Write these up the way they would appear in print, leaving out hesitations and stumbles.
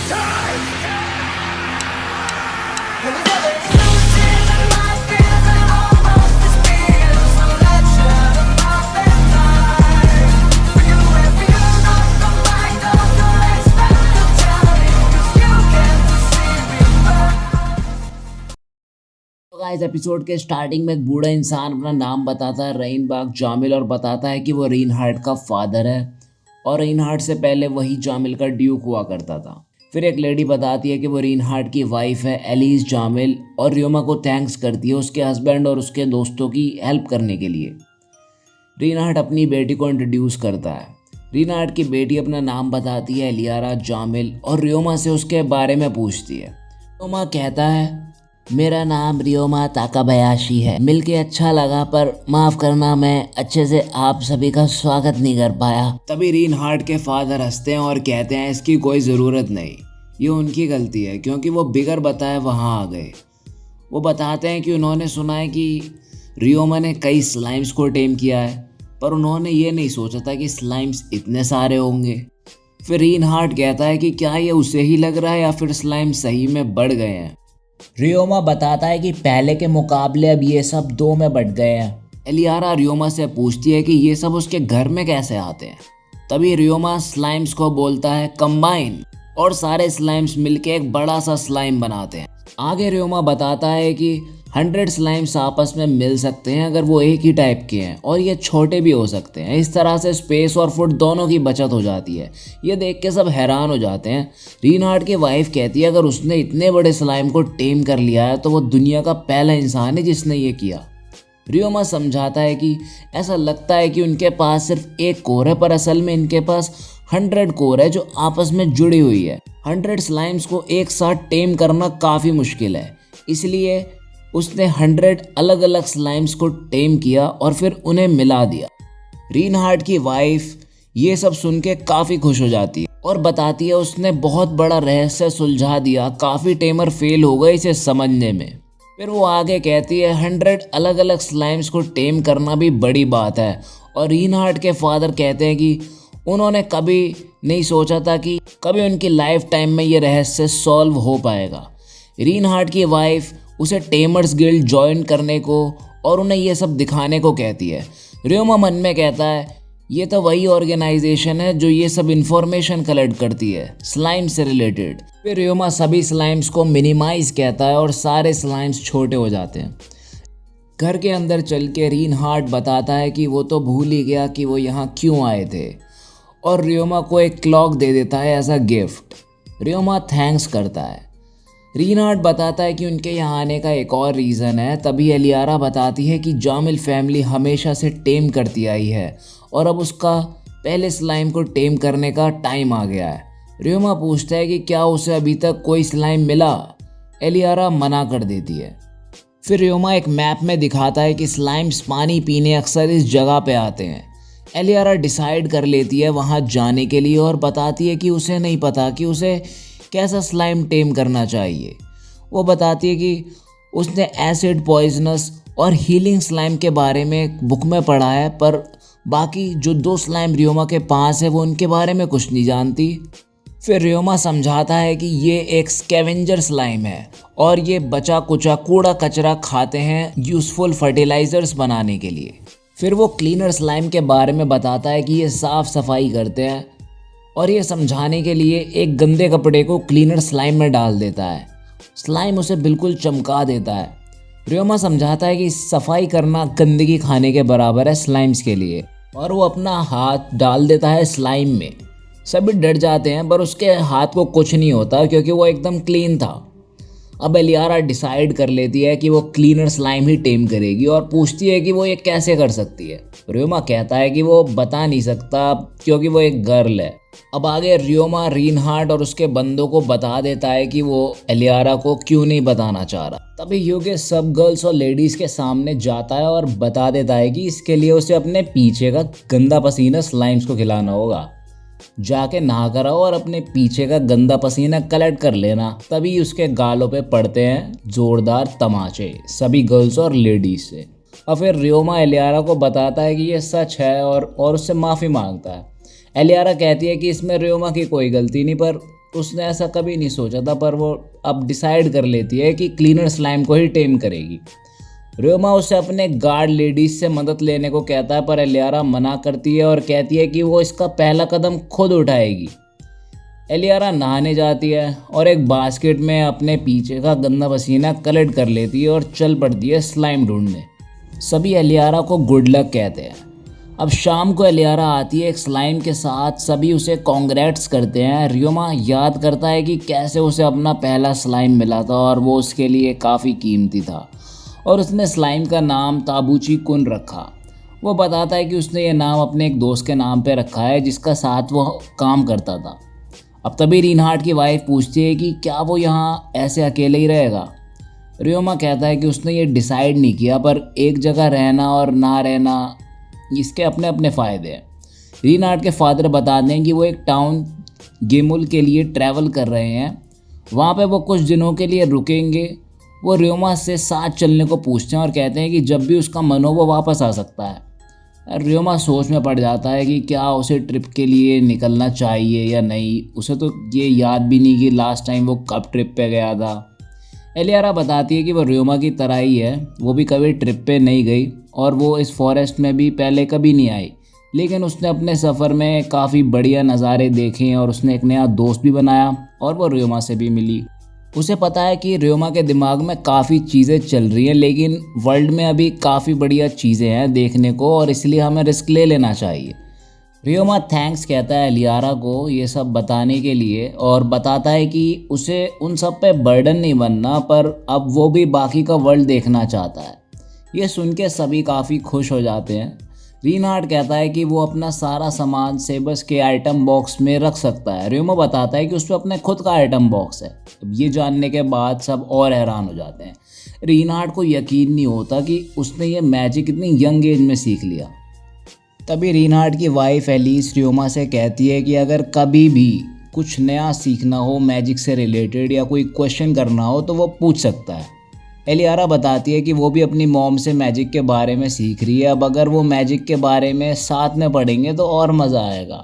तो guys episode के starting में एक बूढ़ा इंसान अपना नाम बताता है रेनबाग जामिल और बताता है कि वो रेनहार्ट का फादर है और रेनहार्ट से पहले वही जामिल का ड्यूक हुआ करता था। फिर एक लेडी बताती है कि वो रेनहार्ट की वाइफ है एलिस जामिल और रियोमा को थैंक्स करती है उसके हस्बैंड और उसके दोस्तों की हेल्प करने के लिए। रेनहार्ट अपनी बेटी को इंट्रोड्यूस करता है। रेनहार्ट की बेटी अपना नाम बताती है एलियारा जामिल और रियोमा से उसके बारे में पूछती है। रियोमा कहता है मेरा नाम रियोमा ताकाबयाशी है। मिलके अच्छा लगा पर माफ़ करना मैं अच्छे से आप सभी का स्वागत नहीं कर पाया। तभी रेनहार्ट के फादर हंसते हैं और कहते हैं इसकी कोई ज़रूरत नहीं, ये उनकी गलती है क्योंकि वो बिगर बताए वहाँ आ गए। वो बताते हैं कि उन्होंने सुना है कि रियोमा ने कई स्लाइम्स को टेम किया है पर उन्होंने ये नहीं सोचा था कि स्लाइम्स इतने सारे होंगे। फिर रेनहार्ट कहता है कि क्या ये उसे ही लग रहा है या फिर स्लाइम सही में बढ़ गए हैं। रियोमा बताता है कि पहले के मुकाबले अब ये सब दो में बढ़ गए हैं। एलियारा रियोमा से पूछती है कि ये सब उसके घर में कैसे आते हैं। तभी रियोमा स्लाइम्स को बोलता है कंबाइन और सारे स्लाइम्स मिलके एक बड़ा सा स्लाइम बनाते हैं। आगे रियोमा बताता है कि 100 स्लाइम्स आपस में मिल सकते हैं अगर वो एक ही टाइप के हैं और ये छोटे भी हो सकते हैं। इस तरह से स्पेस और फुट दोनों की बचत हो जाती है। ये देख के सब हैरान हो जाते हैं। रेनहार्ट की वाइफ कहती है अगर उसने इतने बड़े स्लाइम को टेम कर लिया है तो वो दुनिया का पहला इंसान है जिसने ये किया। रियोमा समझाता है कि ऐसा लगता है कि उनके पास सिर्फ एक कोर है पर असल में इनके पास 100 कोर है जो आपस में जुड़ी हुई है। 100 स्लाइम्स को एक साथ टेम करना काफ़ी मुश्किल है, इसलिए उसने 100 अलग अलग स्लाइम्स को टेम किया और फिर उन्हें मिला दिया। रेनहार्ट की वाइफ ये सब सुन के काफ़ी खुश हो जाती है और बताती है उसने बहुत बड़ा रहस्य सुलझा दिया, काफ़ी टेमर फेल हो गए इसे समझने में। फिर वो आगे कहती है 100 अलग अलग स्लाइम्स को टेम करना भी बड़ी बात है और रेनहार्ट के फादर कहते हैं कि उन्होंने कभी नहीं सोचा था कि कभी उनकी लाइफ टाइम में ये रहस्य सॉल्व हो पाएगा। रेनहार्ट की वाइफ उसे टेमर्स गिल्ड ज्वाइन करने को और उन्हें ये सब दिखाने को कहती है। रियोमा मन में कहता है ये तो वही ऑर्गेनाइजेशन है जो ये सब इंफॉर्मेशन कलेक्ट करती है स्लाइम से रिलेटेड। फिर रियोमा सभी स्लाइम्स को मिनिमाइज कहता है और सारे स्लाइम्स छोटे हो जाते हैं। घर के अंदर चल के रेनहार्ट बताता है कि वो तो भूल ही गया कि वो यहाँ क्यों आए थे और रियोमा को एक क्लॉक दे देता है एज अ गिफ्ट। रियोमा थैंक्स करता है। रेनहार्ट बताता है कि उनके यहाँ आने का एक और रीज़न है। तभी एलियारा बताती है कि जामिल फैमिली हमेशा से टेम करती आई है और अब उसका पहले स्लाइम को टेम करने का टाइम आ गया है। रियोमा पूछता है कि क्या उसे अभी तक कोई स्लाइम मिला। एलियारा मना कर देती है। फिर रियोमा एक मैप में दिखाता है कि स्लाइम्स पानी पीने अक्सर इस जगह पे आते हैं। एलियारा डिसाइड कर लेती है वहाँ जाने के लिए और बताती है कि उसे नहीं पता कि उसे कैसा स्लाइम टेम करना चाहिए। वो बताती है कि उसने एसिड पॉइजनस और हीलिंग स्लाइम के बारे में एक बुक में पढ़ा है पर बाकी जो 2 स्लाइम रियोमा के पास है वो उनके बारे में कुछ नहीं जानती। फिर रियोमा समझाता है कि ये एक स्कैवेंजर स्लाइम है और ये बचा कुचा कूड़ा कचरा खाते हैं यूज़फुल फर्टिलाइजर्स बनाने के लिए। फिर वो क्लीनर स्लाइम के बारे में बताता है कि ये साफ़ सफाई करते हैं और ये समझाने के लिए एक गंदे कपड़े को क्लीनर स्लाइम में डाल देता है। स्लाइम उसे बिल्कुल चमका देता है। रियोमा समझाता है कि सफाई करना गंदगी खाने के बराबर है स्लाइम्स के लिए और वो अपना हाथ डाल देता है स्लाइम में। सभी डर जाते हैं पर उसके हाथ को कुछ नहीं होता क्योंकि वो एकदम क्लीन था। अब एलियारा डिसाइड कर लेती है कि वो क्लीनर स्लाइम ही टेम करेगी और पूछती है कि वो ये कैसे कर सकती है। रियोमा कहता है कि वो बता नहीं सकता क्योंकि वो एक गर्ल है। अब आगे रियोमा रेनहार्ट और उसके बंदों को बता देता है कि वो एलियारा को क्यों नहीं बताना चाह रहा। तभी ह्यूगे सब गर्ल्स और लेडीज़ के सामने जाता है और बता देता है कि इसके लिए उसे अपने पीछे का गंदा पसीना स्लाइम्स को खिलाना होगा। जाके नहा कर आओ और अपने पीछे का गंदा पसीना कलेक्ट कर लेना। तभी उसके गालों पे पड़ते हैं जोरदार तमाचे सभी गर्ल्स और लेडीज से। और फिर रियोमा एलियारा को बताता है कि ये सच है और उससे माफ़ी मांगता है। एलियारा कहती है कि इसमें रियोमा की कोई गलती नहीं पर उसने ऐसा कभी नहीं सोचा था, पर वो अब डिसाइड कर लेती है कि क्लीनर स्लाइम को ही टेम करेगी। रियोमा उसे अपने गार्ड लेडीज से मदद लेने को कहता है, पर एलियारा मना करती है और कहती है कि वो इसका पहला कदम खुद उठाएगी। एलियारा नहाने जाती है और एक बास्केट में अपने पीछे का गंदा पसीना कलेक्ट कर लेती है और चल पड़ती है स्लाइम ढूंढने। सभी एलियारा को गुड लक कहते हैं। अब शाम को एलियारा आती है एक स्लाइम के साथ, सभी उसे कॉन्ग्रेट्स करते हैं। रियोमा याद करता है कि कैसे उसे अपना पहला स्लाइम मिला था और वो उसके लिए काफ़ी कीमती था, और उसने स्लाइम का नाम ताबूची कुन रखा। वो बताता है कि उसने ये नाम अपने एक दोस्त के नाम पे रखा है जिसका साथ वो काम करता था। अब तभी रिनहार्ट की वाइफ पूछती है कि क्या वो यहाँ ऐसे अकेले ही रहेगा। रियोमा कहता है कि उसने ये डिसाइड नहीं किया, पर एक जगह रहना और ना रहना इसके अपने अपने फ़ायदे हैं। रिनहार्ट के फादर बताते हैं कि वो एक टाउन गेमुल के लिए ट्रैवल कर रहे हैं, वहाँ पे वो कुछ दिनों के लिए रुकेंगे। वो रियोमा से साथ चलने को पूछते हैं और कहते हैं कि जब भी उसका मन हो वो वापस आ सकता है। रियोमा सोच में पड़ जाता है कि क्या उसे ट्रिप के लिए निकलना चाहिए या नहीं। उसे तो ये याद भी नहीं कि लास्ट टाइम वो कब ट्रिप पे गया था। एलियारा बताती है कि वो रियोमा की तरह ही है, वो भी कभी ट्रिप पे नहीं गई और वो इस फॉरेस्ट में भी पहले कभी नहीं आई, लेकिन उसने अपने सफ़र में काफ़ी बढ़िया नज़ारे देखे और उसने एक नया दोस्त भी बनाया और वो रियोमा से भी मिली। उसे पता है कि रियोमा के दिमाग में काफ़ी चीज़ें चल रही हैं, लेकिन वर्ल्ड में अभी काफ़ी बढ़िया चीज़ें हैं देखने को, और इसलिए हमें रिस्क ले लेना चाहिए। रियोमा थैंक्स कहता है एलियारा को ये सब बताने के लिए और बताता है कि उसे उन सब पे बर्डन नहीं बनना, पर अब वो भी बाकी का वर्ल्ड देखना चाहता है। ये सुन के सभी काफ़ी खुश हो जाते हैं। रिनहार्ट कहता है कि वो अपना सारा सामान सेबस के आइटम बॉक्स में रख सकता है। रियोमा बताता है कि उसमें अपने खुद का आइटम बॉक्स है। अब ये जानने के बाद सब और हैरान हो जाते हैं। रिनहार्ट को यकीन नहीं होता कि उसने ये मैजिक इतनी यंग एज में सीख लिया। तभी रिनहार्ट की वाइफ एलिस रियोमा से कहती है कि अगर कभी भी कुछ नया सीखना हो मैजिक से रिलेटेड या कोई क्वेश्चन करना हो तो वो पूछ सकता है। एलियारा बताती है कि वो भी अपनी मॉम से मैजिक के बारे में सीख रही है। अब अगर वो मैजिक के बारे में साथ में पढ़ेंगे तो और मज़ा आएगा।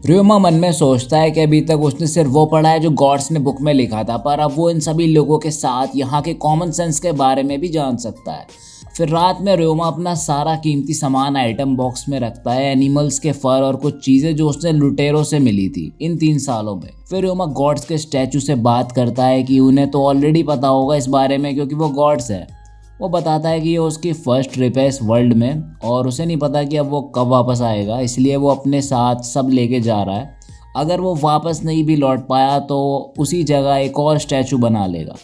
रियोमा मन में सोचता है कि अभी तक उसने सिर्फ वो पढ़ा है जो गॉड्स ने बुक में लिखा था, पर अब वो इन सभी लोगों के साथ यहाँ के कॉमन सेंस के बारे में भी जान सकता है। फिर रात में रियोमा अपना सारा कीमती सामान आइटम बॉक्स में रखता है, एनिमल्स के फर और कुछ चीज़ें जो उसने लुटेरों से मिली थी इन 3 सालों में। फिर रियोमा गॉड्स के स्टैचू से बात करता है कि उन्हें तो ऑलरेडी पता होगा इस बारे में क्योंकि वो गॉड्स है। वो बताता है कि ये उसकी फर्स्ट ट्रिप है इस वर्ल्ड में और उसे नहीं पता कि अब वो कब वापस आएगा, इसलिए वो अपने साथ सब लेके जा रहा है। अगर वो वापस नहीं भी लौट पाया तो उसी जगह एक और स्टैचू बना लेगा।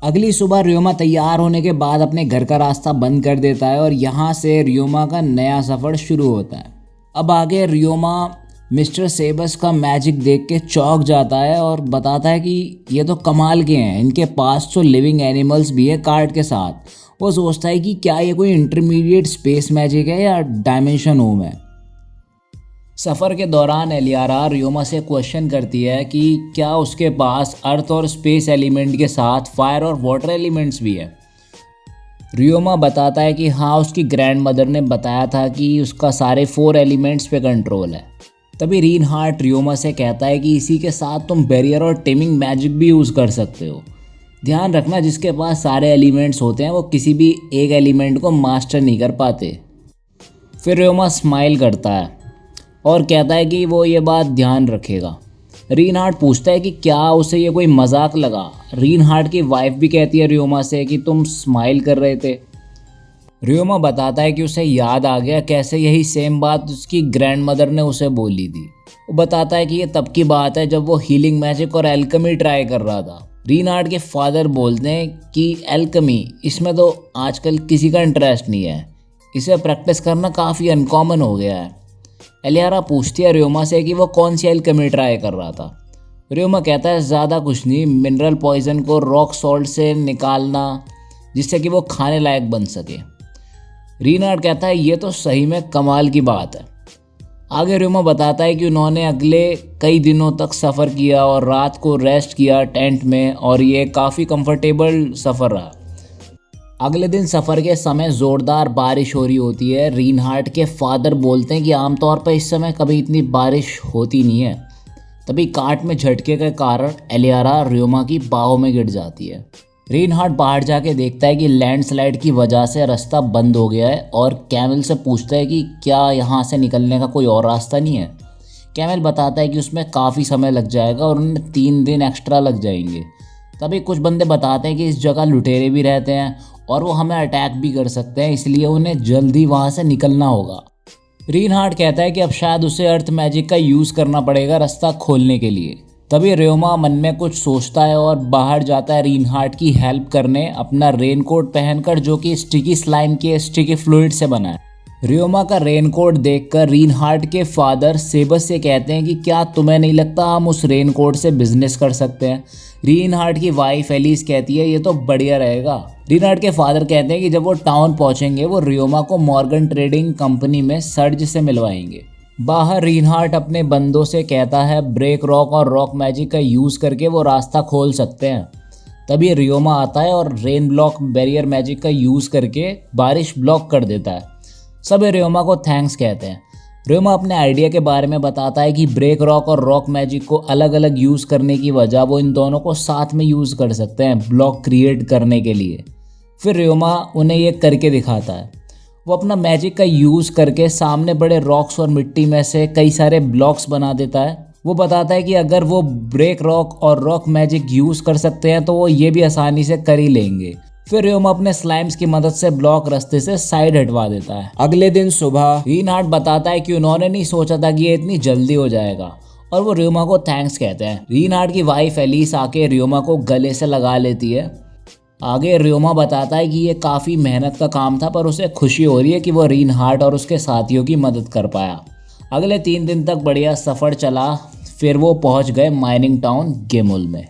अगली सुबह रियोमा तैयार होने के बाद अपने घर का रास्ता बंद कर देता है और यहाँ से रियोमा का नया सफ़र शुरू होता है। अब आगे रियोमा मिस्टर सेबस का मैजिक देख के चौंक जाता है और बताता है कि ये तो कमाल के हैं, इनके पास तो लिविंग एनिमल्स भी है कार्ड के साथ। वो सोचता है कि क्या ये कोई इंटरमीडिएट स्पेस मैजिक है या डायमेंशन होम है। सफ़र के दौरान एलियारा रियोमा से क्वेश्चन करती है कि क्या उसके पास अर्थ और स्पेस एलिमेंट के साथ फायर और वाटर एलिमेंट्स भी है। रियोमा बताता है कि हाँ, उसकी ग्रैंड मदर ने बताया था कि उसका सारे 4 एलिमेंट्स पे कंट्रोल है। तभी रिनहार्ट रियोमा से कहता है कि इसी के साथ तुम बैरियर और टेमिंग मैजिक भी यूज़ कर सकते हो। ध्यान रखना, जिसके पास सारे एलिमेंट्स होते हैं वो किसी भी एक एलिमेंट को मास्टर नहीं कर पाते। फिर रियोमा स्माइल करता है और कहता है कि वो ये बात ध्यान रखेगा। रिनहार्ट पूछता है कि क्या उसे ये कोई मजाक लगा। रिनहार्ट की वाइफ भी कहती है रियोमा से कि तुम स्माइल कर रहे थे। रियोमा बताता है कि उसे याद आ गया कैसे यही सेम बात उसकी ग्रैंड मदर ने उसे बोली थी। वो बताता है कि ये तब की बात है जब वो हीलिंग मैजिक और एल्केमी ट्राई कर रहा था। रिनहार्ट के फादर बोलते हैं कि एल्केमी, इसमें तो आजकल किसी का इंटरेस्ट नहीं है, इसे प्रैक्टिस करना काफ़ी अनकॉमन हो गया है। एलियारा पूछती है रियोमा से कि वो कौन सी एल्केमी ट्राई कर रहा था। रियोमा कहता है ज़्यादा कुछ नहीं, मिनरल पॉइजन को रॉक सॉल्ट से निकालना जिससे कि वो खाने लायक बन सके। रिनहार्ट कहता है ये तो सही में कमाल की बात है। आगे रियोमा बताता है कि उन्होंने अगले कई दिनों तक सफ़र किया और रात को रेस्ट किया टेंट में, और ये काफ़ी कंफर्टेबल सफ़र रहा। अगले दिन सफ़र के समय ज़ोरदार बारिश हो रही होती है। रिनहार्ट के फादर बोलते हैं कि आमतौर पर इस समय कभी इतनी बारिश होती नहीं है। तभी काट में झटके के कारण एलियारा रियोमा की बाहों में गिर जाती है। रेनहार्ड बाहर जाके देखता है कि लैंडस्लाइड की वजह से रास्ता बंद हो गया है और कैमल से पूछता है कि क्या यहाँ से निकलने का कोई और रास्ता नहीं है। कैमल बताता है कि उसमें काफ़ी समय लग जाएगा और उन्हें 3 दिन एक्स्ट्रा लग जाएंगे। तभी कुछ बंदे बताते हैं कि इस जगह लुटेरे भी रहते हैं और वो हमें अटैक भी कर सकते हैं, इसलिए उन्हें जल्दी वहाँ से निकलना होगा। रेनहार्ड कहता है कि अब शायद उसे अर्थ मैजिक का यूज़ करना पड़ेगा रास्ता खोलने के लिए। तभी रियोमा मन में कुछ सोचता है और बाहर जाता है रेनहार्ड की हेल्प करने, अपना रेनकोट पहनकर, जो कि स्टिकी स्लाइम के स्टिकी फ्लूइड से बना है। रियोमा का रेनकोट देखकर रेनहार्ड के फादर सेबस से कहते हैं कि क्या तुम्हें नहीं लगता हम उस रेनकोट से बिजनेस कर सकते हैं। रेनहार्ड की वाइफ एलिस कहती है ये तो बढ़िया रहेगा। रेनहार्ड के फादर कहते हैं कि जब वो टाउन पहुंचेंगे वो रियोमा को मॉर्गन ट्रेडिंग कंपनी में सर्ज से मिलवाएंगे। बाहर रेनहार्ड अपने बंदों से कहता है ब्रेक रॉक और रॉक मैजिक का यूज़ करके वो रास्ता खोल सकते हैं। तभी रियोमा आता है और रेन ब्लॉक बैरियर मैजिक का यूज़ करके बारिश ब्लॉक कर देता है। सब रियोमा को थैंक्स कहते हैं। रियोमा अपने आइडिया के बारे में बताता है कि ब्रेक रॉक और रॉक मैजिक को अलग अलग यूज़ करने की वजह वो इन दोनों को साथ में यूज़ कर सकते हैं ब्लॉक क्रिएट करने के लिए। फिर रियोमा उन्हें ये करके दिखाता है। वो अपना मैजिक का यूज़ करके सामने बड़े रॉक्स और मिट्टी में से कई सारे ब्लॉक्स बना देता है। वो बताता है कि अगर वो ब्रेक रॉक और रॉक मैजिक यूज़ कर सकते हैं तो वो ये भी आसानी से कर ही लेंगे। फिर रियोमा अपने स्लाइम्स की मदद से ब्लॉक रास्ते से साइड हटवा देता है। अगले दिन सुबह रेनहार्ड बताता है कि उन्होंने नहीं सोचा था कि ये इतनी जल्दी हो जाएगा और वो रियोमा को थैंक्स कहते हैं। रेनहार्ड की वाइफ एलिस आके रियोमा को गले से लगा लेती है। आगे रियोमा बताता है कि ये काफ़ी मेहनत का काम था पर उसे खुशी हो रही है कि वो रेनहार्ड और उसके साथियों की मदद कर पाया। अगले 3 दिन तक बढ़िया सफ़र चला। फिर वो पहुंच गए माइनिंग टाउन गेमुल में।